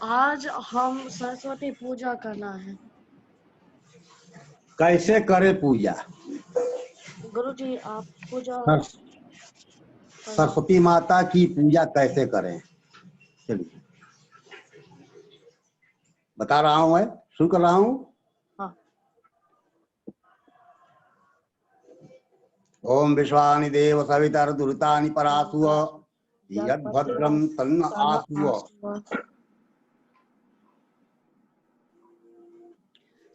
आज हम सरस्वती पूजा करना है। कैसे करें पूजा? गुरुजी आप पूजा सरस्वती माता की पूजा कैसे करें? चलिए बता रहा हूं, मैं शुरू कर रहा हूं। हाँ। ओम विश्वानि देव सवितर दुरितानि परासुव यद्भद्रं तन्न आसुव।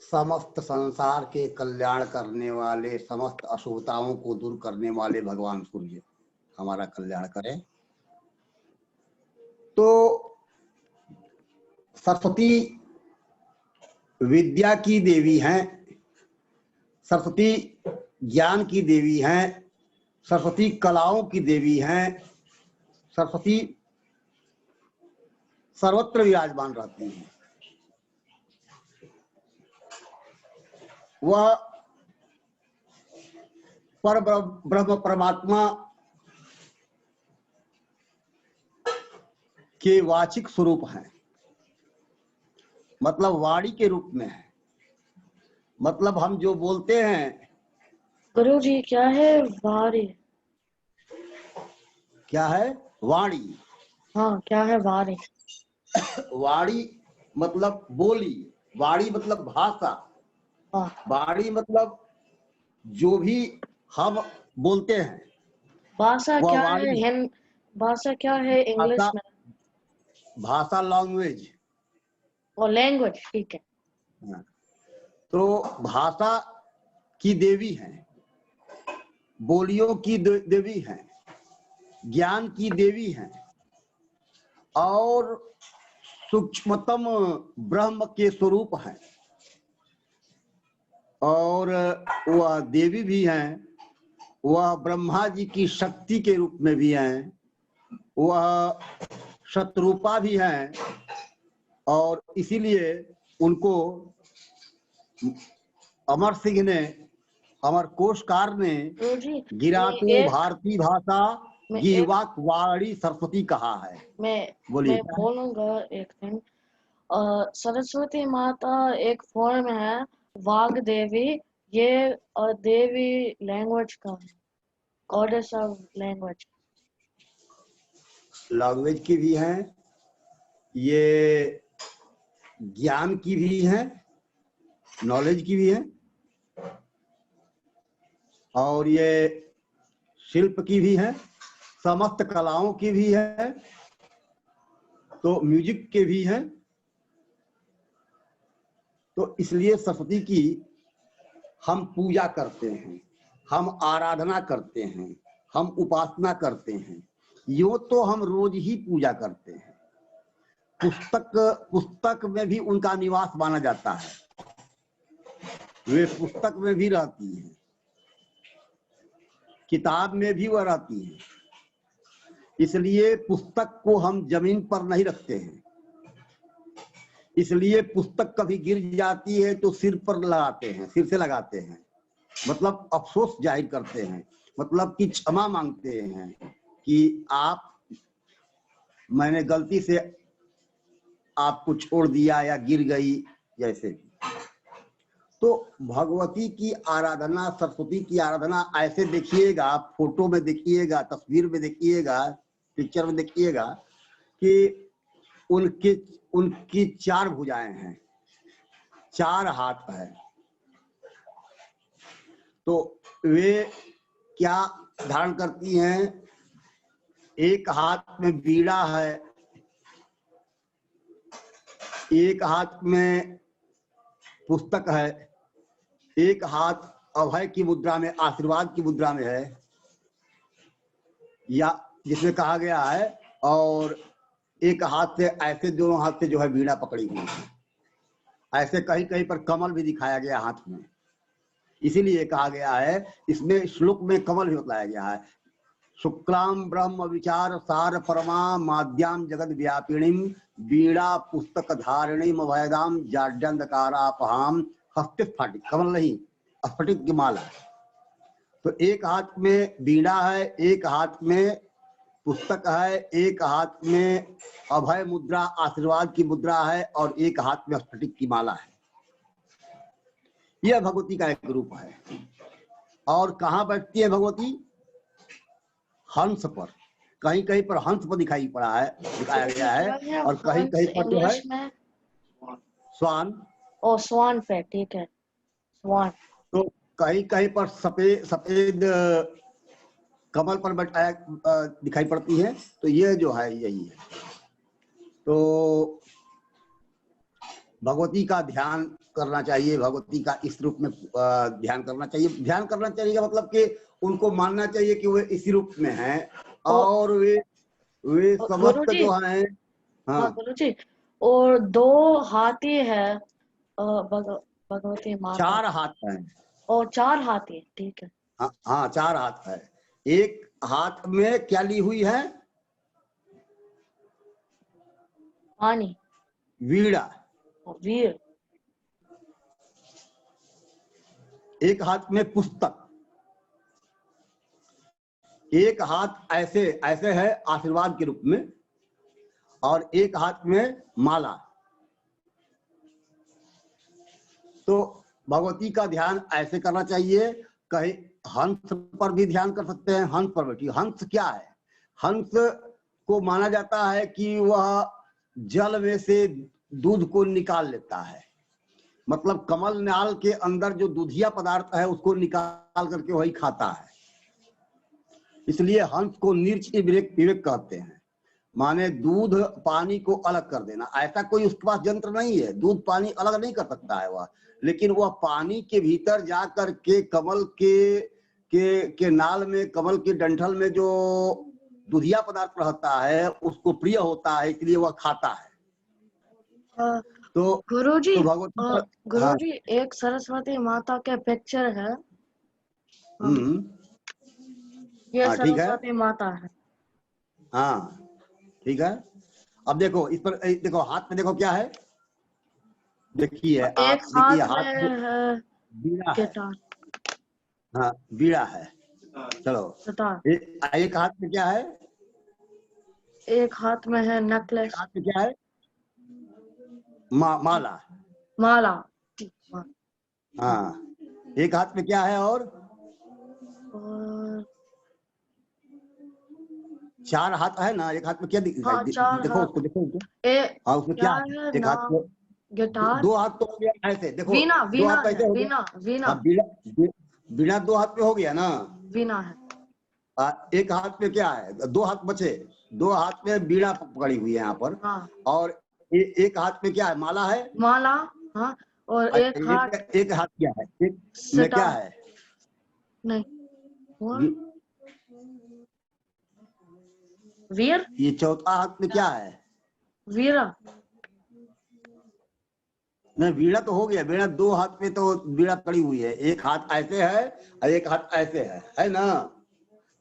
समस्त संसार के कल्याण करने वाले, समस्त अशुभताओं को दूर करने वाले भगवान सूर्य हमारा कल्याण करें। तो सरस्वती विद्या की देवी हैं, सरस्वती ज्ञान की देवी हैं, सरस्वती कलाओं की देवी हैं, सरस्वती सर्वत्र विराजमान रहती हैं। वह पर ब्रह्म परमात्मा के वाचिक स्वरूप हैं, मतलब वाणी के रूप में है। मतलब हम जो बोलते हैं। गुरुजी क्या है वाणी? क्या है वाणी? हाँ क्या है वाणी? वाणी मतलब बोली, वाणी मतलब भाषा, वाणी मतलब जो भी हम बोलते हैं। भाषा क्या है? भाषा क्या है इंग्लिश में? भाषा लैंग्वेज। और लैंग्वेज ठीक है। तो भाषा की देवी है, बोलियों की देवी है, ज्ञान की देवी है और सूक्ष्मतम ब्रह्म के स्वरूप है। और वह देवी भी हैं, वह ब्रह्मा जी की शक्ति के रूप में भी हैं, वह शतरूपा भी हैं। और इसीलिए उनको अमर सिंह ने, अमर कोशकार ने गिरातो भारतीय भाषा गीवाक वाणी सरस्वती कहा है। मैं बोलूंगा एक दिन। सरस्वती माता एक फॉर्म है, वाग देवी। ये देवी लैंग्वेज का है, गॉडेस ऑफ लैंग्वेज। लैंग्वेज की भी है, ये ज्ञान की भी है, नॉलेज की भी है, और ये शिल्प की भी है, समस्त कलाओं की भी है, तो म्यूजिक के भी है। तो इसलिए सरस्वती की हम पूजा करते हैं, हम आराधना करते हैं, हम उपासना करते हैं। यो तो हम रोज ही पूजा करते हैं। पुस्तक में भी उनका निवास माना जाता है, वे पुस्तक में भी रहती हैं, किताब में भी वह रहती हैं। इसलिए पुस्तक को हम जमीन पर नहीं रखते हैं, इसलिए पुस्तक कभी गिर जाती है तो सिर पर लगाते हैं, सिर से लगाते हैं, मतलब अफसोस जाहिर करते हैं, मतलब कि क्षमा मांगते हैं कि आप, मैंने गलती से आपको छोड़ दिया या गिर गई जैसे। तो भगवती की आराधना, सरस्वती की आराधना ऐसे देखिएगा, फोटो में देखिएगा, तस्वीर में देखिएगा, पिक्चर में देखिएगा कि उनकी 4 भुजाएं हैं, 4 हाथ है। तो वे क्या धारण करती हैं? एक हाथ में बीड़ा है, एक हाथ में पुस्तक है, एक हाथ अभय की मुद्रा में, आशीर्वाद की मुद्रा में है, या जिसमें कहा गया है, और एक हाथ से ऐसे, दोनों हाथ से जो है बीड़ा पकड़ी हुई है। ऐसे कहीं कहीं पर कमल भी दिखाया गया हाथ में, इसीलिए कहा गया है, इसमें श्लोक में कमल भी बताया गया है। शुक्लाम ब्रह्म विचार सार परमा माद्याम जगद व्यापिणीम बीड़ा पुस्तक धारिणीम अभयदाम जाड्यंधकारापहाम हस्ते स्फटिक। कमल नहीं, स्फटिक की माला। तो एक हाथ में बीड़ा है, एक हाथ में पुस्तक है, एक हाथ में अभय मुद्रा आशीर्वाद की मुद्रा है और एक हाथ में स्फटिक की माला है। यह भगवती का एक रूप है। और कहाँ बैठती है भगवती? हंस पर। कहीं कहीं पर हंस पर दिखाया गया है और कहीं कहीं पर जो है इंग्लिश में स्वान। ओ स्वान पे, ठीक है, स्वान। तो कहीं कहीं पर सफेद सफेद कमल पर दिखाई पड़ती है। तो ये जो है यही है। तो भगवती का ध्यान करना चाहिए, भगवती का इस रूप में ध्यान करना चाहिए। ध्यान करना चाहिए का मतलब कि उनको मानना चाहिए कि वे इसी रूप में हैं और वे समस्त जो है। हाँ गुरुजी, और 2 हाथी है भगवती माता। 4 हाथ हैं। और 4 हाथी, ठीक है। हाँ 4 हाथ है। एक हाथ में क्या ली हुई है? पानी। वीणा। वीर। एक हाथ में पुस्तक। एक हाथ ऐसे ऐसे है आशीर्वाद के रूप में और एक हाथ में माला। तो भगवती का ध्यान ऐसे करना चाहिए। कहीं हंस पर भी ध्यान कर सकते हैं। हंस पर बैठी। हंस क्या है? हंस को माना जाता है कि वह जल में से दूध को निकाल लेता है। मतलब कमल नाल के अंदर जो दूधिया पदार्थ है उसको निकाल करके वही खाता है। इसलिए हंस को नीच विवेक कहते हैं। माने दूध पानी को अलग कर देना। ऐसा कोई उसके पास यंत्र नहीं है, दूध पानी अलग नहीं कर सकता है वह, लेकिन वह पानी के भीतर जा करके कमल के नाल में, कमल के डंठल में जो दूधिया पदार्थ रहता है उसको प्रिय होता है, इसलिए वह खाता है। तो गुरुजी, तो भगवती गुरुजी एक सरस्वती माता के पिक्चर है। ये सरस्वती माता है। हाँ ठीक है। अब देखो इस पर, देखो हाथ में देखो क्या है। देखिए एक हाथ में है बीड़ा है। गिटार। हाँ बीड़ा है। चलो एक हाथ में क्या है? एक हाथ में है नेकलेस। हाथ में क्या है? माला। माला। हाँ एक हाथ में क्या है? और 4 हाथ है ना। एक हाथ में क्या दिखाई? देखो उसको, देखो हाँ उसमें क्या है? एक हाथ में गिटार। 2 हाथ तो हो गया ऐसे। देखो वीणा। 2 हाथ कैसे हो गया? वीणा। बीड़ा 2 हाथ में हो गया ना। वीणा है। एक हाथ में क्या है? 2 हाथ बचे। 2 हाथ में बीड़ा पकड़ी हुई है यहाँ पर। हाँ। और एक हाथ में क्या है? माला है। माला। हाँ। और एक हाथ क्या है? एक में क्या है? नहीं, वीर। ये चौथा हाथ में क्या है? वीरा। नहीं वीणा तो हो गया। वीणा 2 हाथ में तो वीणा पड़ी हुई है। एक हाथ ऐसे है और एक हाथ ऐसे है ना।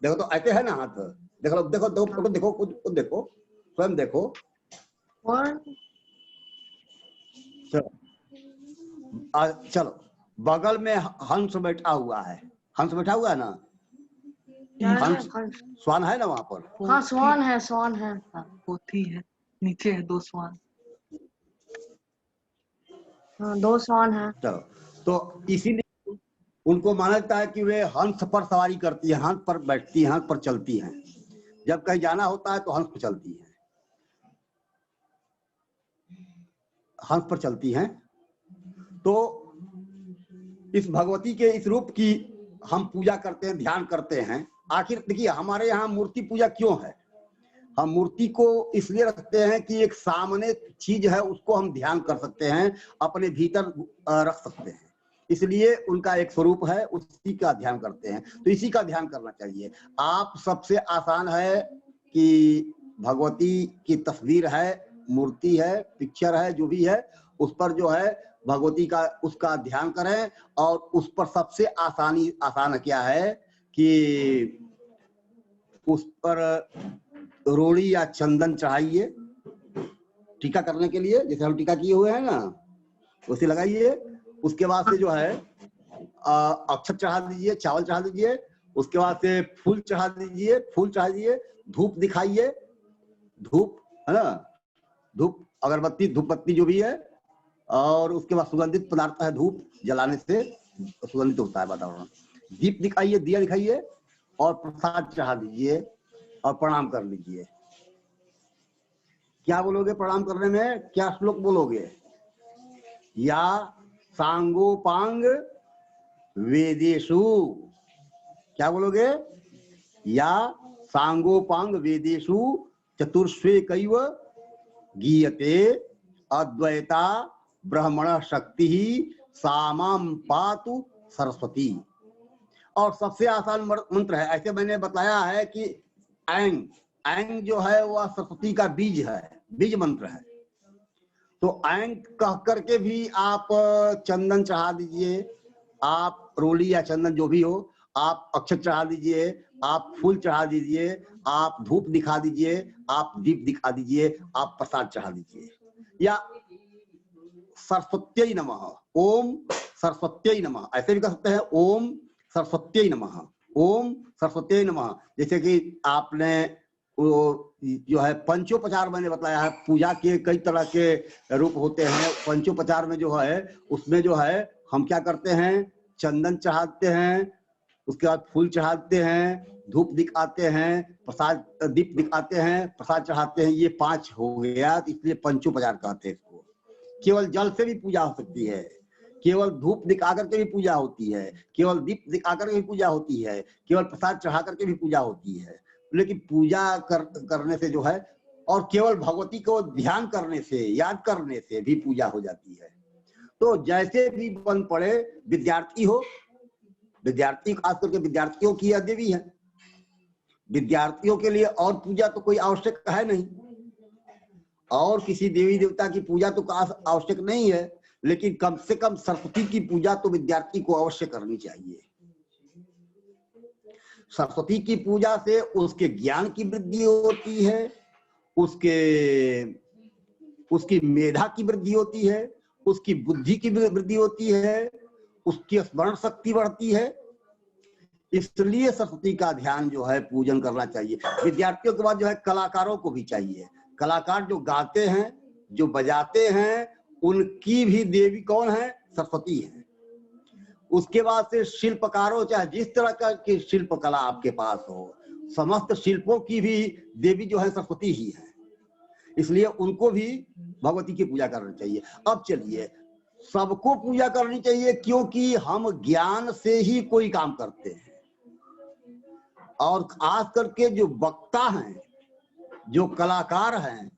देखो तो ऐसे है ना हाथ। देखो देखो दो फोटो देखो, खुद देखो, स्वयं देखो। चलो बगल में हंस बैठा हुआ है। हंस बैठा हुआ है ना। हंस स्वान है ना वहां पर। हाँ स्वान है, स्वान है। पोथी है, नीचे है 2 स्वान। हाँ 2 स्वान है। चलो तो इसीलिए उनको माना जाता है कि वे हंस पर सवारी करती है, हंस पर बैठती है, हंस पर चलती हैं। जब कहीं जाना होता है तो हंस पर चलती है, हंस पर चलती हैं। तो इस भगवती के इस रूप की हम पूजा करते हैं, ध्यान करते हैं। आखिर देखिए हमारे यहाँ मूर्ति पूजा क्यों है? हम मूर्ति को इसलिए रखते हैं कि एक सामने चीज है उसको हम ध्यान कर सकते हैं, अपने भीतर रख सकते हैं, इसलिए उनका एक स्वरूप है, उसी का ध्यान करते हैं। तो इसी का ध्यान करना चाहिए। आप सबसे आसान है कि भगवती की तस्वीर है, मूर्ति है, पिक्चर है, जो भी है उस पर जो है भगवती का उसका ध्यान करें। और उस पर सबसे आसान क्या है कि उस पर रोड़ी या चंदन चढ़ाइए टीका करने के लिए, जैसे हम टीका किए हुए हैं ना उसे लगाइए। उसके बाद से जो है अक्षत चढ़ा दीजिए, चावल चढ़ा दीजिए। उसके बाद से फूल चढ़ा दीजिए, फूल चढ़ा दीजिए, धूप दिखाइए, धूप है ना, धूप अगरबत्ती धूप बत्ती जो भी है, और उसके बाद सुगंधित पदार्थ है, धूप जलाने से सुगंधित होता है वातावरण। दीप दिखाइए, दिया दिखाइए और प्रसाद चढ़ा दीजिए और प्रणाम कर लीजिए। क्या बोलोगे प्रणाम करने में? क्या श्लोक बोलोगे? या सांगोपांग वेदेषु, क्या बोलोगे? या सांगोपांग वेदेषु चतुर्स्वेकैव गीयते अद्वैता ब्रह्मण शक्ति सामाम पातु सरस्वती। और सबसे आसान मंत्र है, ऐसे मैंने बताया है कि ऐंग, ऐंग जो है वह सरस्वती का बीज है, बीज मंत्र है। तो ऐंग कह करके भी आप चंदन चढ़ा दीजिए, आप रोली या चंदन जो भी हो, आप अक्षत चढ़ा दीजिए, आप फूल चढ़ा दीजिए, आप धूप दिखा दीजिए, आप दीप दिखा दीजिए, आप प्रसाद चढ़ा दीजिए। या सरस्वत्यै नमः, ओम सरस्वत्यै नमः, ऐसे भी कर सकते हैं, ओम सरस्वत्यै नमः, ओम सरस्वत्यै नमः। जैसे कि आपने जो है पंचोपचार मैंने बताया है, पूजा के कई तरह के रूप होते हैं। पंचोपचार में जो है उसमें जो है हम क्या करते हैं, चंदन चढ़ाते हैं, उसके बाद फूल चढ़ाते हैं, धूप दिखाते हैं, प्रसाद दीप दिखाते हैं, प्रसाद चढ़ाते हैं। ये 5 हो गया, इसलिए पंचोपचार कहते हैं इसको। केवल जल से भी पूजा हो सकती है, केवल धूप दिखा करके भी पूजा होती है, केवल दीप दिखा करके भी पूजा होती है, केवल प्रसाद चढ़ा करके भी पूजा होती है। लेकिन पूजा करने से जो है, और केवल भगवती को ध्यान करने से, याद करने से भी पूजा हो जाती है। तो जैसे भी बन पड़े, विद्यार्थी हो, विद्यार्थी खास करके विद्यार्थियों की यह देवी है, विद्यार्थियों के लिए और पूजा तो कोई आवश्यक है नहीं, और किसी देवी देवता की पूजा तो आवश्यक नहीं है, लेकिन कम से कम सरस्वती की पूजा तो विद्यार्थी को अवश्य करनी चाहिए। सरस्वती की पूजा से उसके ज्ञान की वृद्धि होती है, उसकी मेधा की वृद्धि होती है, उसकी बुद्धि की वृद्धि होती है, उसकी स्मरण शक्ति बढ़ती है। इसलिए सरस्वती का ध्यान जो है पूजन करना चाहिए। विद्यार्थियों के बाद जो है कलाकारों को भी चाहिए। कलाकार जो गाते हैं, जो बजाते हैं, उनकी भी देवी कौन है? सरस्वती है। उसके बाद से शिल्पकारों, चाहे जिस तरह का की शिल्प कला आपके पास हो, समस्त शिल्पों की भी देवी जो है सरस्वती ही है। इसलिए उनको भी भगवती की पूजा करनी चाहिए। अब चलिए, सबको पूजा करनी चाहिए, क्योंकि हम ज्ञान से ही कोई काम करते हैं। और खास करके जो वक्ता हैं, जो कलाकार हैं,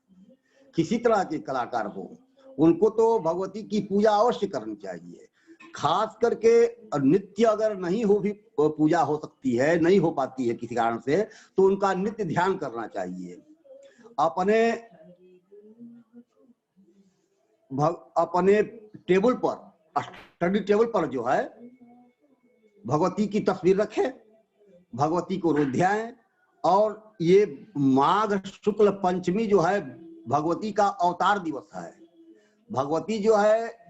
किसी तरह के कलाकार हो, उनको तो भगवती की पूजा अवश्य करनी चाहिए। खास करके नित्य अगर नहीं हो भी पूजा हो सकती है, नहीं हो पाती है किसी कारण से, तो उनका नित्य ध्यान करना चाहिए। अपने टेबल पर, स्टडी टेबल पर जो है भगवती की तस्वीर रखें, भगवती को रोज ध्याएं। और ये माघ शुक्ल पंचमी जो है भगवती का अवतार दिवस है। भगवती जो है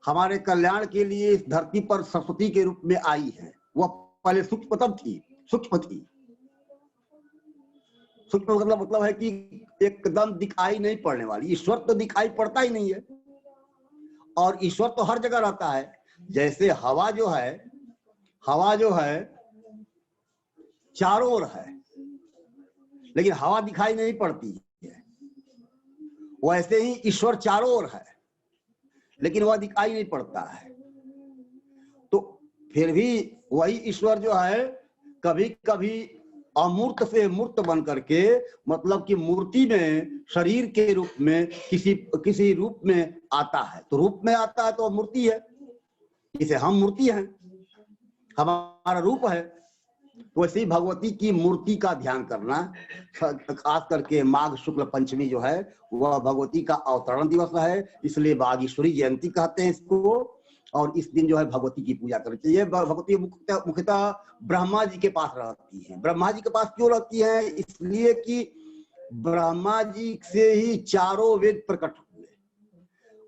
हमारे कल्याण के लिए इस धरती पर सरस्वती के रूप में आई है। वह पहले सूक्ष्मतम थी, सूक्ष्म थी। सूक्ष्म मतलब है कि एकदम दिखाई नहीं पड़ने वाली। ईश्वर तो दिखाई पड़ता ही नहीं है, और ईश्वर तो हर जगह रहता है। जैसे हवा जो है चारों ओर है, लेकिन हवा दिखाई नहीं पड़ती है। वैसे ही ईश्वर चारों ओर है, लेकिन वह दिखाई नहीं पड़ता है। तो फिर भी वही ईश्वर जो है कभी कभी अमूर्त से मूर्त बन करके, मतलब कि मूर्ति में, शरीर के रूप में, किसी रूप में आता है। तो रूप में आता है तो मूर्ति है, जिसे हम मूर्ति हैं, हमारा रूप है। वैसे ही भगवती की मूर्ति का ध्यान करना, खास करके माघ शुक्ल पंचमी जो है वह भगवती का अवतरण दिवस है, इसलिए बागेश्वरी जयंती कहते हैं इसको। और इस दिन जो है भगवती की पूजा करनी चाहिए। भगवती मुख्यतः ब्रह्मा जी के पास रहती है। ब्रह्मा जी के पास क्यों रहती है? इसलिए कि ब्रह्मा जी से ही चारों वेद प्रकट हुए,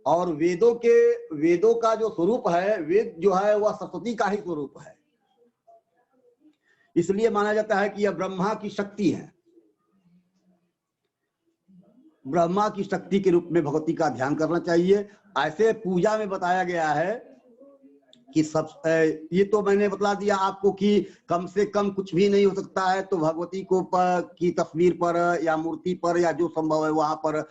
और वेदों का जो स्वरूप है, वेद जो है वह सरस्वती का ही स्वरूप है। इसलिए माना जाता है कि यह ब्रह्मा की शक्ति है। ब्रह्मा की शक्ति के रूप में भगवती का ध्यान करना चाहिए। ऐसे पूजा में बताया गया है कि सब ये तो मैंने बतला दिया आपको कि कम से कम कुछ भी नहीं हो सकता है तो भगवती को की तस्वीर पर या मूर्ति पर या जो संभव है वहां पर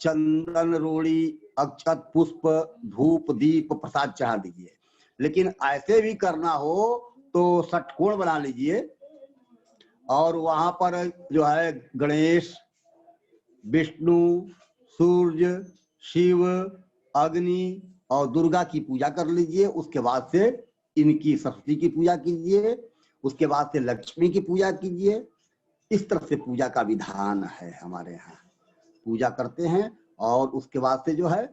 चंदन, रोड़ी, अक्षत, पुष्प, धूप, दीप, प्रसाद चढ़ा दीजिए। लेकिन ऐसे भी करना हो तो षटकोण बना लीजिए और वहां पर जो है गणेश, विष्णु, सूर्य, शिव, अग्नि और दुर्गा की पूजा कर लीजिए। उसके बाद से इनकी सरस्वती की पूजा कीजिए, उसके बाद से लक्ष्मी की पूजा कीजिए। इस तरह से पूजा का विधान है हमारे यहाँ। पूजा करते हैं और उसके बाद से जो है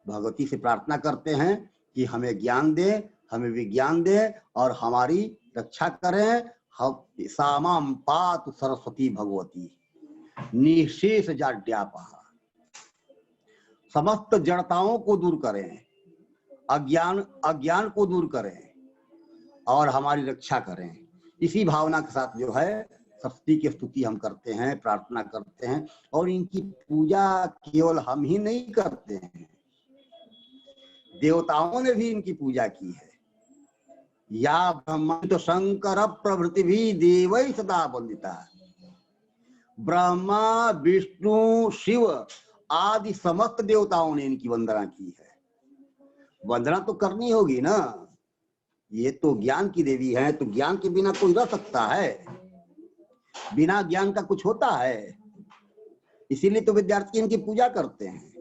भगवती से प्रार्थना करते हैं कि हमें ज्ञान दे, हमें विज्ञान दे और हमारी रक्षा करें। हम सामाम पातु सरस्वती भगवती निशेष जाड्यापहा, समस्त जड़ताओं को दूर करें, अज्ञान को दूर करें और हमारी रक्षा करें। इसी भावना के साथ जो है सरस्वती की स्तुति हम करते हैं, प्रार्थना करते हैं। और इनकी पूजा केवल हम ही नहीं करते हैं, देवताओं ने भी इनकी पूजा की है। या ब्रह्मा तो शंकर प्रभृति भी देवै सदा वंदिता। ब्रह्मा, विष्णु, शिव आदि समस्त देवताओं ने इनकी वंदना की है। वंदना तो करनी होगी ना, ये तो ज्ञान की देवी है, तो ज्ञान के बिना कोई रह सकता है? बिना ज्ञान का कुछ होता है? इसीलिए तो विद्यार्थी इनकी पूजा करते हैं।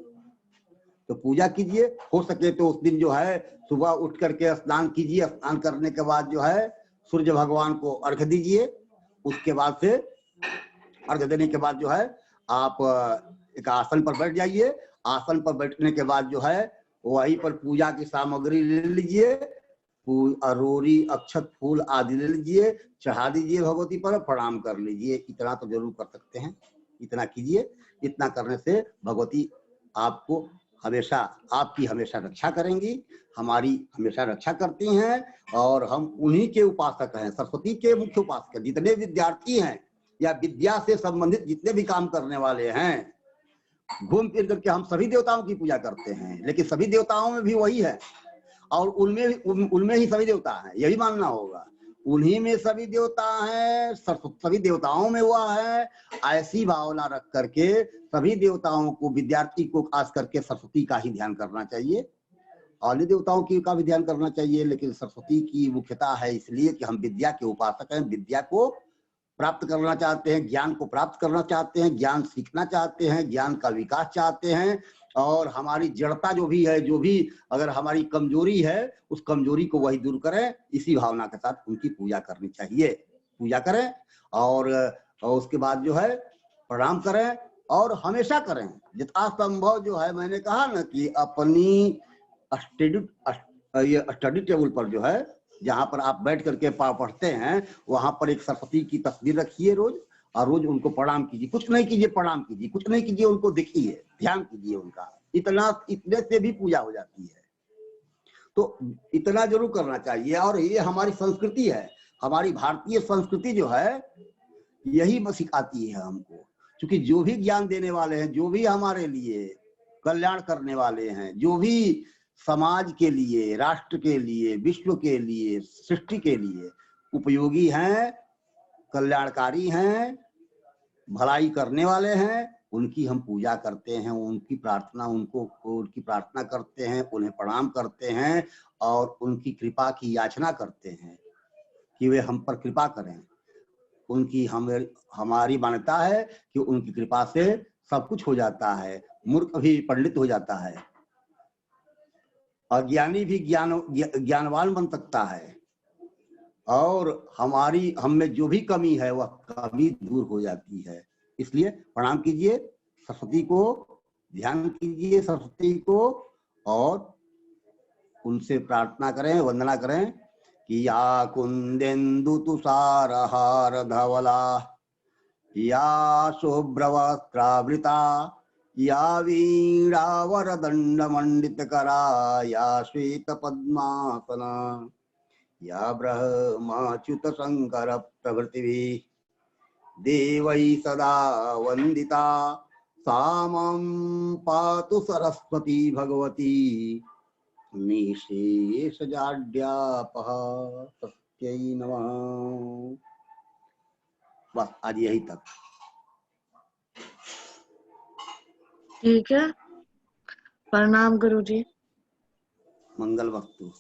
तो पूजा कीजिए, हो सके तो उस दिन जो है सुबह उठ करके स्नान कीजिए। स्नान करने के बाद जो है सूर्य भगवान को अर्घ्य दीजिए। उसके बाद से अर्घ्य देने के बाद जो है आप एक आसन पर बैठ जाइए। आसन पर बैठने के बाद जो है वहीं पर पूजा की सामग्री ले लीजिए, रोरी, अक्षत, फूल आदि ले लीजिए, चढ़ा दीजिए भगवती पर, प्रणाम कर लीजिए। इतना तो जरूर कर सकते हैं, इतना कीजिए। इतना करने से भगवती आपको हमेशा, आपकी हमेशा रक्षा करेंगी, हमारी हमेशा रक्षा करती हैं। और हम उन्हीं के उपासक हैं, सरस्वती के मुख्य उपासक। जितने विद्यार्थी हैं या विद्या से संबंधित जितने भी काम करने वाले हैं, घूम फिर करके हम सभी देवताओं की पूजा करते हैं। लेकिन सभी देवताओं में भी वही है और उनमें ही सभी देवता हैं, यही मानना होगा। उन्हीं में सभी देवता हैं, सभी देवताओं में हुआ है। ऐसी भावना रख करके सभी देवताओं को, विद्यार्थी को खास करके सरस्वती का ही ध्यान करना चाहिए। अन्य देवताओं की का भी ध्यान करना चाहिए, लेकिन सरस्वती की मुख्यता है, इसलिए कि हम विद्या के उपासक हैं। विद्या को प्राप्त करना चाहते हैं, ज्ञान को प्राप्त करना चाहते हैं, ज्ञान सीखना चाहते हैं, ज्ञान का विकास चाहते हैं। और हमारी जड़ता जो भी है, जो भी अगर हमारी कमजोरी है, उस कमजोरी को वही दूर करें। इसी भावना के साथ उनकी पूजा करनी चाहिए। पूजा करें और उसके बाद जो है प्रणाम करें और हमेशा करें यथासंभव। जो है मैंने कहा ना कि अपनी स्टडी टेबल पर जो है, जहां पर आप बैठ करके पढ़ते हैं, वहां पर एक सरस्वती की तस्वीर रखिए रोज, और रोज उनको प्रणाम कीजिए। कुछ नहीं कीजिए, प्रणाम कीजिए, कुछ नहीं कीजिए, उनको देखिए, ध्यान कीजिए उनका। इतने से भी पूजा हो जाती है। तो इतना जरूर करना चाहिए। और ये हमारी संस्कृति है, हमारी भारतीय संस्कृति जो है यही सिखाती है हमको। क्योंकि जो भी ज्ञान देने वाले हैं, जो भी हमारे लिए कल्याण करने वाले हैं, जो भी समाज के लिए, राष्ट्र के लिए, विश्व के लिए, सृष्टि के लिए उपयोगी हैं, कल्याणकारी हैं, भलाई करने वाले हैं, उनकी हम पूजा करते हैं, उनकी प्रार्थना करते हैं, उन्हें प्रणाम करते हैं और उनकी कृपा की याचना करते हैं कि वे हम पर कृपा करें। उनकी हमारी मान्यता है कि उनकी कृपा से सब कुछ हो जाता है। मूर्ख भी पंडित हो जाता है, अज्ञानी भी ज्ञानवान बन सकता है। और हम में जो भी कमी है वह कमी दूर हो जाती है। इसलिए प्रणाम कीजिए सरस्वती को, ध्यान कीजिए सरस्वती को और उनसे प्रार्थना करें, वंदना करें कि या कुंदेन्दु तुषारहार धवला, या शुभ्रवस्त्रावृता, या वीणावरदंड मंडित करा, या श्वेत पद्मासना, या ब्रह्माच्युत शंकर प्रभृति देवै सदा वंदिता सामं पातु सरस्वती भगवती निशेषजाड्यापः सत्यै नमः। बस आज यही तक। ठीक है, प्रणाम गुरुजी। मंगल वस्तु।